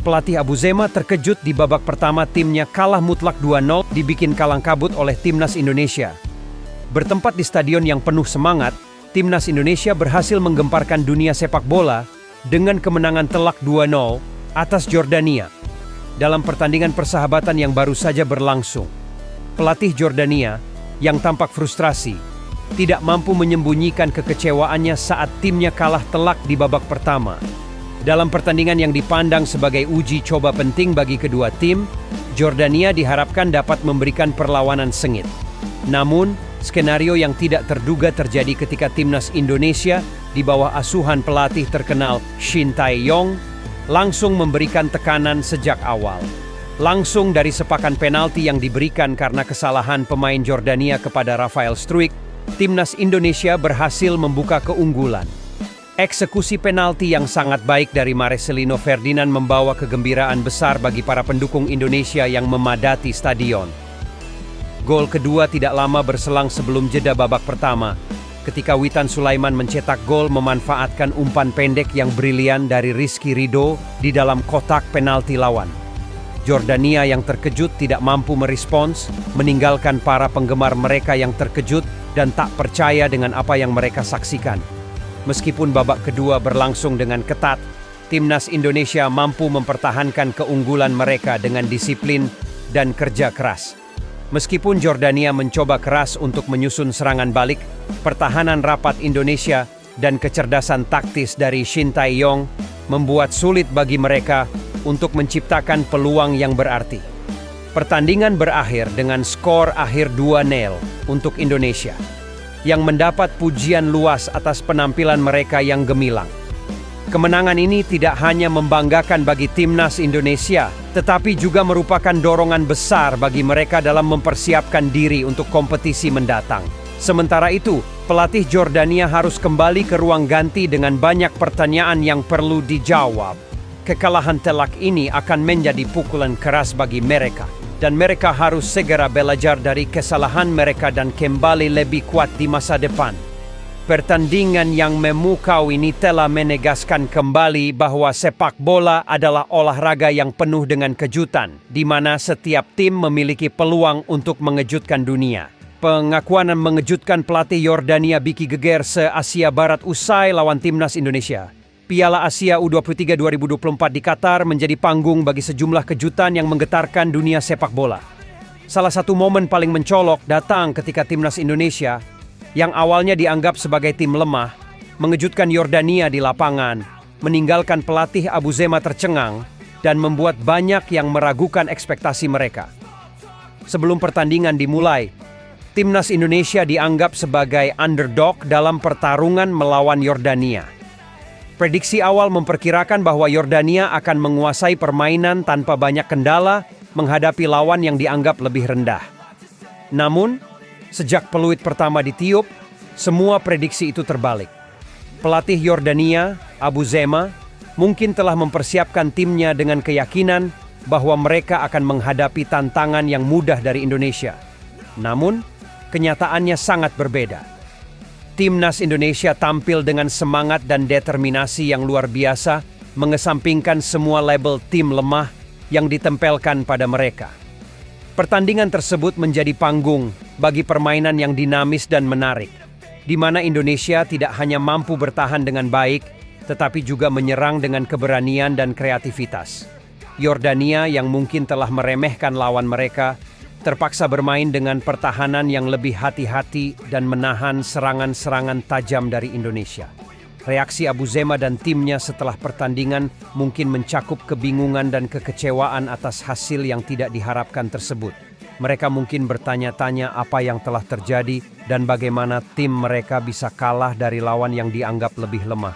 Pelatih Abu Zema terkejut di babak pertama timnya kalah mutlak 2-0 dibikin kalang kabut oleh Timnas Indonesia. Bertempat di stadion yang penuh semangat, Timnas Indonesia berhasil menggemparkan dunia sepak bola dengan kemenangan telak 2-0 atas Jordania dalam pertandingan persahabatan yang baru saja berlangsung. Pelatih Jordania yang tampak frustrasi tidak mampu menyembunyikan kekecewaannya saat timnya kalah telak di babak pertama. Dalam pertandingan yang dipandang sebagai uji coba penting bagi kedua tim, Jordania diharapkan dapat memberikan perlawanan sengit. Namun, skenario yang tidak terduga terjadi ketika Timnas Indonesia di bawah asuhan pelatih terkenal Shin Tae-yong langsung memberikan tekanan sejak awal. Langsung dari sepakan penalti yang diberikan karena kesalahan pemain Jordania kepada Rafael Struijk, Timnas Indonesia berhasil membuka keunggulan. Eksekusi penalti yang sangat baik dari Marcelino Ferdinand membawa kegembiraan besar bagi para pendukung Indonesia yang memadati stadion. Gol kedua tidak lama berselang sebelum jeda babak pertama, ketika Witan Sulaiman mencetak gol memanfaatkan umpan pendek yang brilian dari Rizky Ridho di dalam kotak penalti lawan. Jordania yang terkejut tidak mampu merespons, meninggalkan para penggemar mereka yang terkejut dan tak percaya dengan apa yang mereka saksikan. Meskipun babak kedua berlangsung dengan ketat, Timnas Indonesia mampu mempertahankan keunggulan mereka dengan disiplin dan kerja keras. Meskipun Jordania mencoba keras untuk menyusun serangan balik, pertahanan rapat Indonesia dan kecerdasan taktis dari Shin Tae-yong membuat sulit bagi mereka untuk menciptakan peluang yang berarti. Pertandingan berakhir dengan skor akhir 2-0 untuk Indonesia, yang mendapat pujian luas atas penampilan mereka yang gemilang. Kemenangan ini tidak hanya membanggakan bagi Timnas Indonesia, tetapi juga merupakan dorongan besar bagi mereka dalam mempersiapkan diri untuk kompetisi mendatang. Sementara itu, pelatih Jordania harus kembali ke ruang ganti dengan banyak pertanyaan yang perlu dijawab. Kekalahan telak ini akan menjadi pukulan keras bagi mereka, dan mereka harus segera belajar dari kesalahan mereka dan kembali lebih kuat di masa depan. Pertandingan yang memukau ini telah menegaskan kembali bahwa sepak bola adalah olahraga yang penuh dengan kejutan, di mana setiap tim memiliki peluang untuk mengejutkan dunia. Pengakuan mengejutkan pelatih Yordania bikin geger se-Asia Barat usai lawan Timnas Indonesia. Piala Asia U23 2024 di Qatar menjadi panggung bagi sejumlah kejutan yang menggetarkan dunia sepak bola. Salah satu momen paling mencolok datang ketika Timnas Indonesia, yang awalnya dianggap sebagai tim lemah, mengejutkan Yordania di lapangan, meninggalkan pelatih Abu Zema tercengang, dan membuat banyak yang meragukan ekspektasi mereka. Sebelum pertandingan dimulai, Timnas Indonesia dianggap sebagai underdog dalam pertarungan melawan Yordania. Prediksi awal memperkirakan bahwa Yordania akan menguasai permainan tanpa banyak kendala menghadapi lawan yang dianggap lebih rendah. Namun, sejak peluit pertama ditiup, semua prediksi itu terbalik. Pelatih Yordania, Abu Zema, mungkin telah mempersiapkan timnya dengan keyakinan bahwa mereka akan menghadapi tantangan yang mudah dari Indonesia. Namun, kenyataannya sangat berbeda. Timnas Indonesia tampil dengan semangat dan determinasi yang luar biasa, mengesampingkan semua label tim lemah yang ditempelkan pada mereka. Pertandingan tersebut menjadi panggung bagi permainan yang dinamis dan menarik, di mana Indonesia tidak hanya mampu bertahan dengan baik, tetapi juga menyerang dengan keberanian dan kreativitas. Yordania yang mungkin telah meremehkan lawan mereka, terpaksa bermain dengan pertahanan yang lebih hati-hati dan menahan serangan-serangan tajam dari Indonesia. Reaksi Abu Zema dan timnya setelah pertandingan mungkin mencakup kebingungan dan kekecewaan atas hasil yang tidak diharapkan tersebut. Mereka mungkin bertanya-tanya apa yang telah terjadi dan bagaimana tim mereka bisa kalah dari lawan yang dianggap lebih lemah.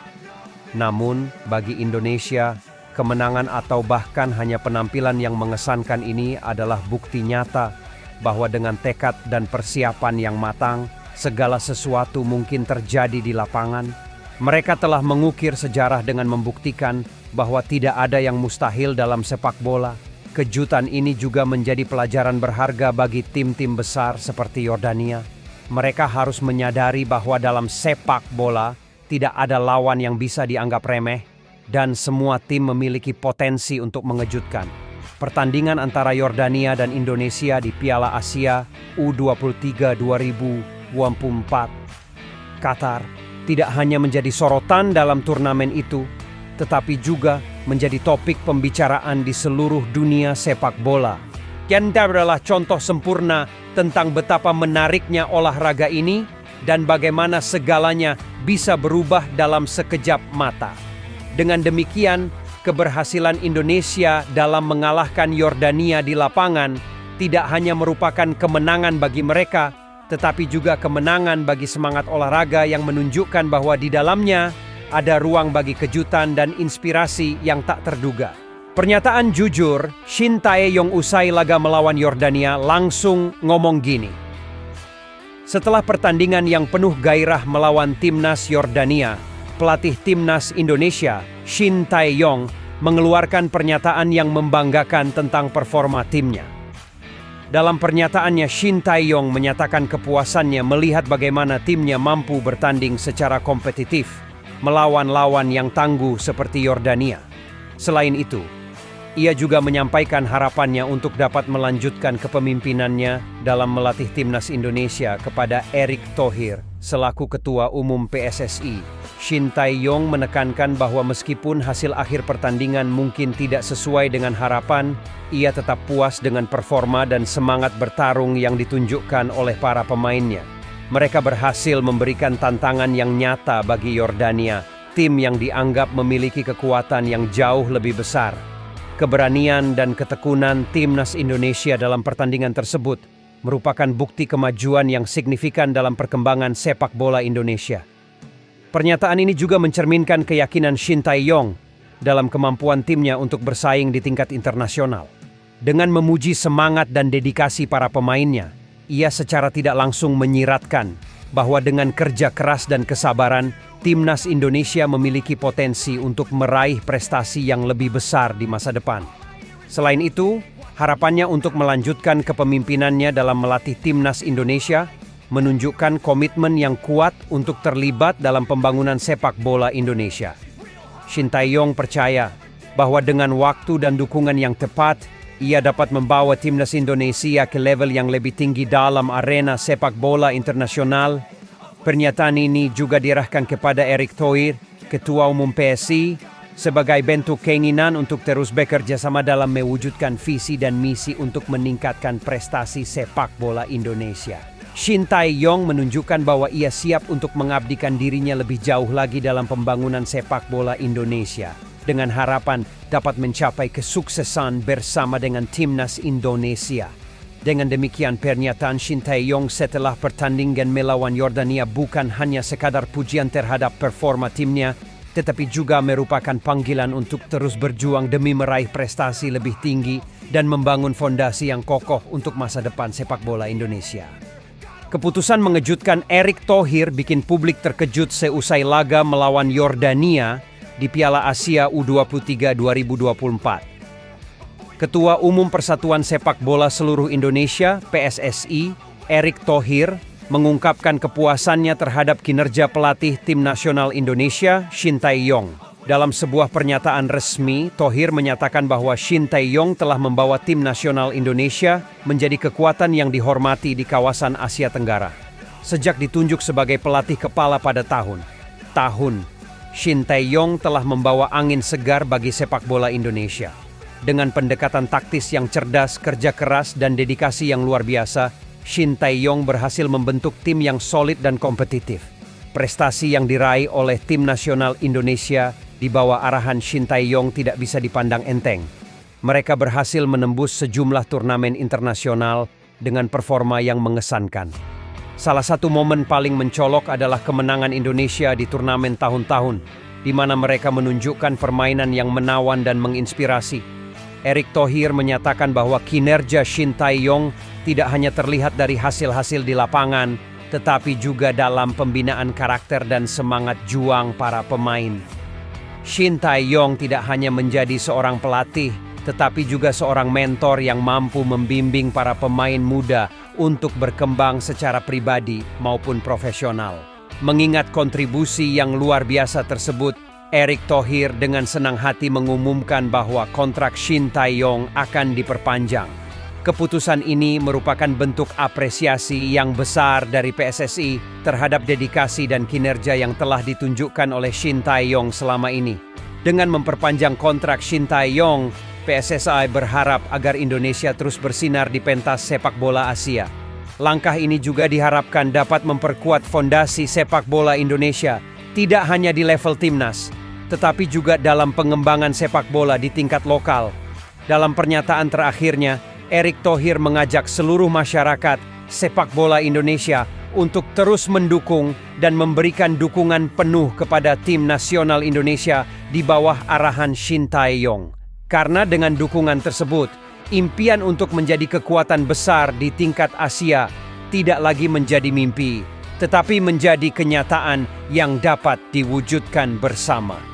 Namun, bagi Indonesia, kemenangan atau bahkan hanya penampilan yang mengesankan ini adalah bukti nyata bahwa dengan tekad dan persiapan yang matang, segala sesuatu mungkin terjadi di lapangan. Mereka telah mengukir sejarah dengan membuktikan bahwa tidak ada yang mustahil dalam sepak bola. Kejutan ini juga menjadi pelajaran berharga bagi tim-tim besar seperti Yordania. Mereka harus menyadari bahwa dalam sepak bola tidak ada lawan yang bisa dianggap remeh. dan semua tim memiliki potensi untuk mengejutkan. Pertandingan antara Yordania dan Indonesia di Piala Asia U23 2024 Qatar tidak hanya menjadi sorotan dalam turnamen itu, tetapi juga menjadi topik pembicaraan di seluruh dunia sepak bola. Qatar adalah contoh sempurna tentang betapa menariknya olahraga ini dan bagaimana segalanya bisa berubah dalam sekejap mata. Dengan demikian, keberhasilan Indonesia dalam mengalahkan Yordania di lapangan tidak hanya merupakan kemenangan bagi mereka, tetapi juga kemenangan bagi semangat olahraga yang menunjukkan bahwa di dalamnya ada ruang bagi kejutan dan inspirasi yang tak terduga. Pernyataan jujur, Shin Tae-yong usai laga melawan Yordania langsung ngomong gini. Setelah pertandingan yang penuh gairah melawan timnas Yordania, pelatih timnas Indonesia, Shin Tae-yong, mengeluarkan pernyataan yang membanggakan tentang performa timnya. Dalam pernyataannya, Shin Tae-yong menyatakan kepuasannya melihat bagaimana timnya mampu bertanding secara kompetitif melawan lawan yang tangguh seperti Yordania. Selain itu, ia juga menyampaikan harapannya untuk dapat melanjutkan kepemimpinannya dalam melatih timnas Indonesia kepada Erick Thohir selaku Ketua Umum PSSI. Shin Tae-yong menekankan bahwa meskipun hasil akhir pertandingan mungkin tidak sesuai dengan harapan, ia tetap puas dengan performa dan semangat bertarung yang ditunjukkan oleh para pemainnya. Mereka berhasil memberikan tantangan yang nyata bagi Yordania, tim yang dianggap memiliki kekuatan yang jauh lebih besar. Keberanian dan ketekunan timnas Indonesia dalam pertandingan tersebut merupakan bukti kemajuan yang signifikan dalam perkembangan sepak bola Indonesia. Pernyataan ini juga mencerminkan keyakinan Shin Tae-yong dalam kemampuan timnya untuk bersaing di tingkat internasional. Dengan memuji semangat dan dedikasi para pemainnya, ia secara tidak langsung menyiratkan bahwa dengan kerja keras dan kesabaran, timnas Indonesia memiliki potensi untuk meraih prestasi yang lebih besar di masa depan. Selain itu, harapannya untuk melanjutkan kepemimpinannya dalam melatih timnas Indonesia menunjukkan komitmen yang kuat untuk terlibat dalam pembangunan sepak bola Indonesia. Shin Tae-yong percaya bahwa dengan waktu dan dukungan yang tepat, ia dapat membawa timnas Indonesia ke level yang lebih tinggi dalam arena sepak bola internasional. Pernyataan ini juga diarahkan kepada Erick Thohir, Ketua Umum PSSI, sebagai bentuk keinginan untuk terus bekerja sama dalam mewujudkan visi dan misi untuk meningkatkan prestasi sepak bola Indonesia. Shin Tae-yong menunjukkan bahwa ia siap untuk mengabdikan dirinya lebih jauh lagi dalam pembangunan sepak bola Indonesia, dengan harapan dapat mencapai kesuksesan bersama dengan timnas Indonesia. Dengan demikian, pernyataan Shin Tae-yong setelah pertandingan melawan Yordania bukan hanya sekadar pujian terhadap performa timnya, tetapi juga merupakan panggilan untuk terus berjuang demi meraih prestasi lebih tinggi dan membangun fondasi yang kokoh untuk masa depan sepak bola Indonesia. Keputusan mengejutkan Erick Thohir bikin publik terkejut seusai laga melawan Yordania di Piala Asia U23 2024. Ketua Umum Persatuan Sepak Bola Seluruh Indonesia (PSSI), Erick Thohir, mengungkapkan kepuasannya terhadap kinerja pelatih tim nasional Indonesia, Shin Tae-yong. Dalam sebuah pernyataan resmi, Thohir menyatakan bahwa Shin Tae-yong telah membawa tim nasional Indonesia menjadi kekuatan yang dihormati di kawasan Asia Tenggara. Sejak ditunjuk sebagai pelatih kepala pada tahun, Shin Tae-yong telah membawa angin segar bagi sepak bola Indonesia. Dengan pendekatan taktis yang cerdas, kerja keras, dan dedikasi yang luar biasa, Shin Tae-yong berhasil membentuk tim yang solid dan kompetitif. Prestasi yang diraih oleh tim nasional Indonesia di bawah arahan Shin Tae-yong tidak bisa dipandang enteng. Mereka berhasil menembus sejumlah turnamen internasional dengan performa yang mengesankan. Salah satu momen paling mencolok adalah kemenangan Indonesia di turnamen tahun-tahun, di mana mereka menunjukkan permainan yang menawan dan menginspirasi. Erick Thohir menyatakan bahwa kinerja Shin Tae-yong tidak hanya terlihat dari hasil-hasil di lapangan, tetapi juga dalam pembinaan karakter dan semangat juang para pemain. Shin Tae-yong tidak hanya menjadi seorang pelatih, tetapi juga seorang mentor yang mampu membimbing para pemain muda untuk berkembang secara pribadi maupun profesional. Mengingat kontribusi yang luar biasa tersebut, Erick Thohir dengan senang hati mengumumkan bahwa kontrak Shin Tae-yong akan diperpanjang. Keputusan ini merupakan bentuk apresiasi yang besar dari PSSI terhadap dedikasi dan kinerja yang telah ditunjukkan oleh Shin Tae-yong selama ini. Dengan memperpanjang kontrak Shin Tae-yong, PSSI berharap agar Indonesia terus bersinar di pentas sepak bola Asia. Langkah ini juga diharapkan dapat memperkuat fondasi sepak bola Indonesia, tidak hanya di level timnas, tetapi juga dalam pengembangan sepak bola di tingkat lokal. Dalam pernyataan terakhirnya, Erick Thohir mengajak seluruh masyarakat sepak bola Indonesia untuk terus mendukung dan memberikan dukungan penuh kepada tim nasional Indonesia di bawah arahan Shin Tae-yong. Karena dengan dukungan tersebut, impian untuk menjadi kekuatan besar di tingkat Asia tidak lagi menjadi mimpi, tetapi menjadi kenyataan yang dapat diwujudkan bersama.